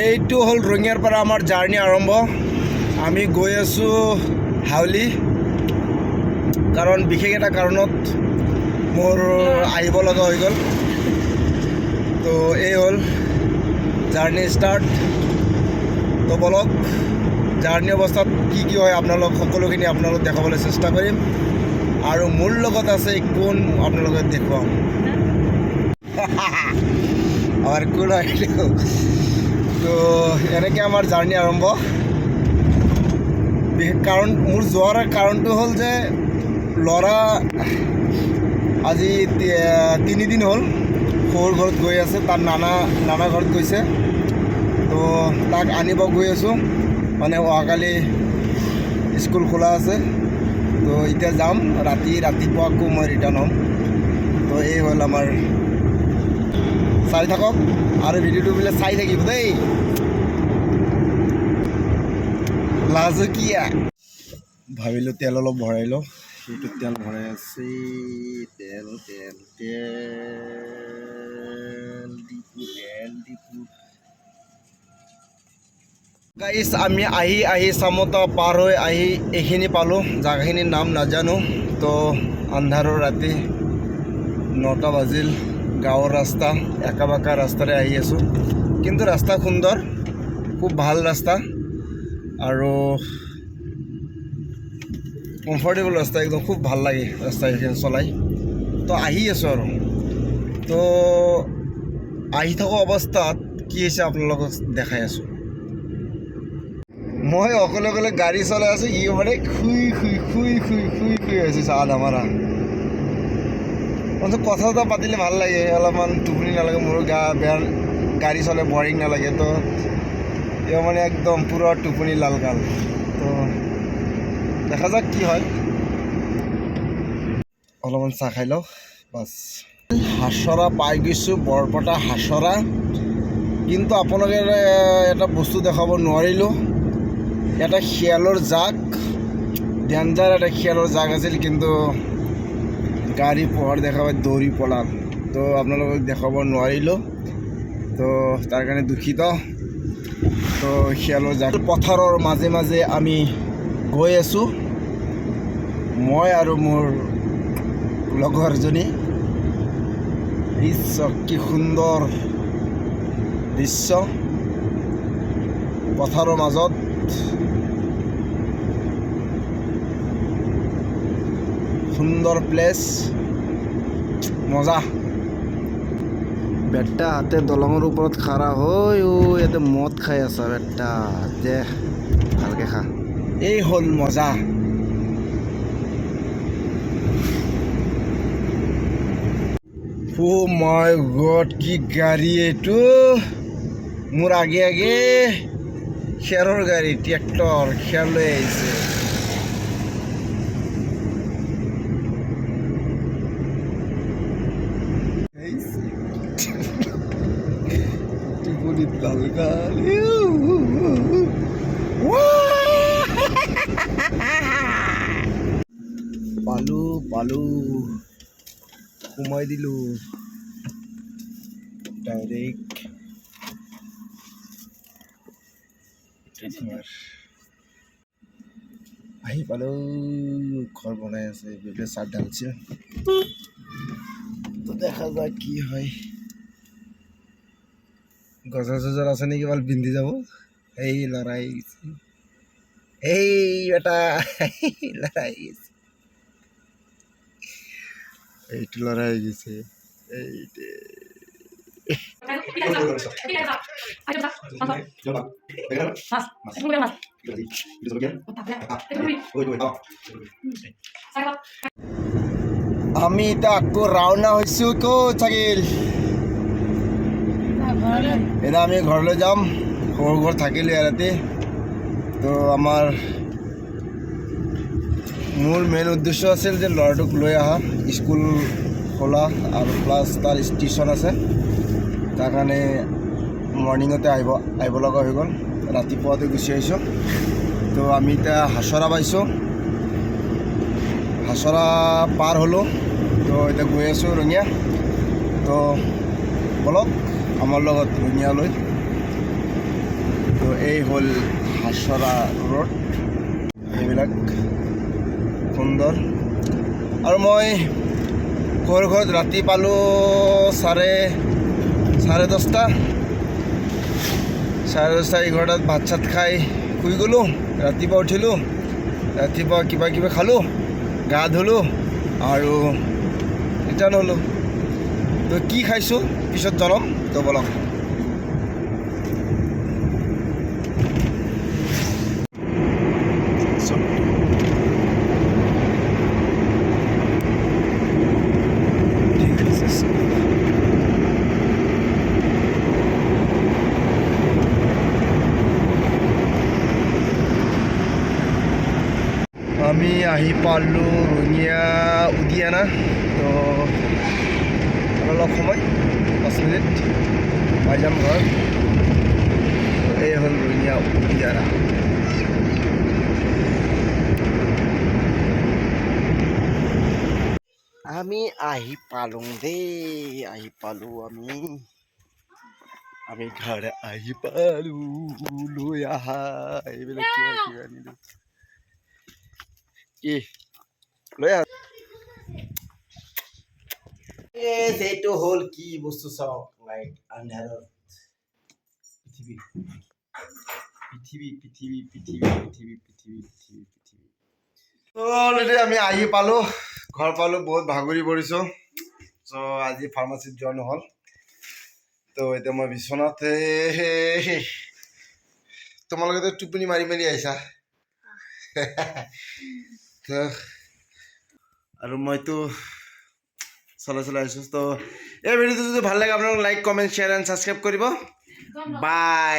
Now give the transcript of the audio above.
এইটো হ'ল ৰঙিয়াৰ পৰা আমাৰ জাৰ্ণি আৰম্ভ। আমি গৈ আছোঁ হাউলি, কাৰণ বিশেষ এটা কাৰণত মোৰ আহিব লগা হৈ গ'ল। তো এই হ'ল জাৰ্ণি ষ্টাৰ্ট। তো বলক জাৰ্ণি অৱস্থাত কি কি হয় আপোনালোক সকলোখিনি আপোনালোক দেখাবলৈ চেষ্টা কৰিম, আৰু মোৰ লগত আছে কোন আপোনালোকে দেখুৱাম। আমাৰ কোন হয় তো এনেকৈ আমাৰ জাৰ্ণি আৰম্ভ। বিশেষ কাৰণ মোৰ যোৱাৰ কাৰণটো হ'ল যে ল'ৰা আজি 3 দিন হ'ল সৰুৰ ঘৰত গৈ আছে, তাৰ নানা ঘৰত গৈছে। তো তাক আনিব গৈ আছোঁ, মানে অহাকালি স্কুল খোলা আছে। তো এতিয়া যাম, ৰাতিপুৱা আকৌ মই ৰিটাৰ্ণ হ'ম। তো এই হ'ল আমাৰ, চাই থাকক আৰু ভিডিঅ'টো বোলে চাই থাকিব দেই। লাজুকীয়া ভাবিলোঁ তেল অলপ ভৰাই লওঁ, সেইটো তেল ভৰাই আছে। তেল ডিপু গাইছ, আমি আহি চামতা পাৰ হৈ আহি এইখিনি পালোঁ। জাগাখিনিৰ নাম নাজানো। তো আন্ধাৰৰ ৰাতি 9টা বাজিল। গাঁৱৰ ৰাস্তা, একা বাকা ৰাস্তাৰে আহি আছোঁ, কিন্তু ৰাস্তা সুন্দৰ, খুব ভাল ৰাস্তা আৰু কমফৰ্টেবল ৰাস্তা, একদম খুব ভাল লাগে ৰাস্তা এইখিনি চলাই। তো আহি আছোঁ আৰু। তো আহি থকা অৱস্থাত কি হৈছে আপোনালোকক দেখাই আছোঁ। মই অকলে গাড়ী চলাই আছোঁ, ই মানে শুই আছে আধা মাৰা। অন্তত কথা চথা পাতিলে ভাল লাগে, অলপমান টোপনি নালাগে, মোৰো বেয়া, গাড়ী চলাই বৰিং নালাগে। তো এও মানে একদম পুৰা টোপনি লালকাল। তো দেখা যাক কি হয়, অলপমান চাহ খাই লওঁ বাছ। হাচৰা পাই গৈছোঁ, বৰপেটা হাচৰা। কিন্তু আপোনালোকে এটা বস্তু দেখাব নোৱাৰিলোঁ, এটা শিয়ালৰ জাক, ডেঞ্জাৰ এটা শিয়ালৰ জাক আছিল, কিন্তু গাড়ী পোহৰ দেখা পাই দৌৰি পলাল। তো আপোনালোকক দেখাব নোৱাৰিলোঁ, তো তাৰ কাৰণে দুখিত। তো শিয়ালৰ জাক পথাৰৰ মাজে মাজে আমি গৈ আছোঁ, মই আৰু মোৰ লগৰজনী। দৃশ্য কি সুন্দৰ দৃশ্য, পথাৰৰ মাজত সুন্দৰ প্লেচ, মজা। বেটা হাতে দলঙৰ ওপৰত খাৰা হৈ ইয়াতে মদ খাই আছা বেটা, দে ভালকৈ খা। এই হ'ল মজা। ও মাই গড, কি গাড়ী এইটো! মোৰ আগে খেৰৰ গাড়ী, ট্ৰেক্টৰ খেৰ লৈ আহিছে। পালো সোমাই দিলোঁ ডাইৰেক্ট। আহি পালোঁ, ঘৰ বনাই আছে, বিলে চাট ঢালছে। তো দেখা যায় কি হয়। গজা চজা আছে নেকি, ভাল পিন্ধি যাব। এই লৰাই গৈছে, এই বেটা লৰাই গৈছে, এইটো লৰাই গৈছে। এইটে আমি এতিয়া আকৌ ৰাওনা হৈছোঁ। ক'ত থাকিল এতিয়া আমি ঘৰলৈ যাম, সৰু ঘৰ থাকিলোঁ ইয়াতে। তো মোৰ মেইন উদ্দেশ্য আছিল যে ল'ৰাটোক লৈ অহা, স্কুল খোলা আৰু প্লাছ তাৰ টিউশ্যন আছে, তাৰ কাৰণে মৰ্ণিঙতে আহিব লগা হৈ গ'ল, ৰাতিপুৱাতে গুচি আহিছোঁ। তো আমি এতিয়া হাচৰা পাইছোঁ, হাচৰা পাৰ হ'লোঁ। তো এতিয়া গৈ আছোঁ ৰঙিয়া। তো বলক আমাৰ লগত ৰঙিয়ালৈ। এই হ'ল হাছৰা ৰোড, এইবিলাক সুন্দৰ। আৰু মই ঘৰত ৰাতি পালোঁ চাৰে 10:30 11টাত ভাত চাত খাই শুই গ'লোঁ। ৰাতিপুৱা উঠিলোঁ, ৰাতিপুৱা কিবা কিবি খালোঁ, গা ধুলোঁ আৰু ৰিটাৰ্ণ হ'লোঁ। তো কি খাইছোঁ পিছত জনাম, তো বলক। আমি আহি পালোঁ ৰঙিয়া উদিয়ানা। তো অলপ সময় 5 মিনিট পাই যাম ঘৰ। এই হ'ল ৰঙিয়া উদিয়ানা। আমি আহি পালোঁ দেই, আহি পালোঁ আমি ঘৰ আহি পালোঁ। লৈ আহা এইবিলাক কিবা কিবি আনিলোঁ। কি লৈ আহা। এইটো হ'ল কি বস্তু চাওক, লাইট আন্ধাৰত পৃথিৱী পৃথিৱী পৃথিৱী পৃথিৱী পৃথিৱী পৃথিৱী পৃথিৱী পৃথিৱী। অলৰেডি আমি আহি পালোঁ, ঘৰ পালোঁ, বহুত ভাগৰি পৰিছোঁ। চ' আজি ফাৰ্মাচীত যোৱা নহ'ল। তো এতিয়া মই বিচনাতে, তোমালোকেতো টোপনি মাৰি মাৰি আহিছা। আৰু মইতো চলাই আহিছোঁ। তো এই ভিডিঅ'টো যদি ভাল লাগে আপোনালোকে like, comment, share and subscribe কৰিব। বাই।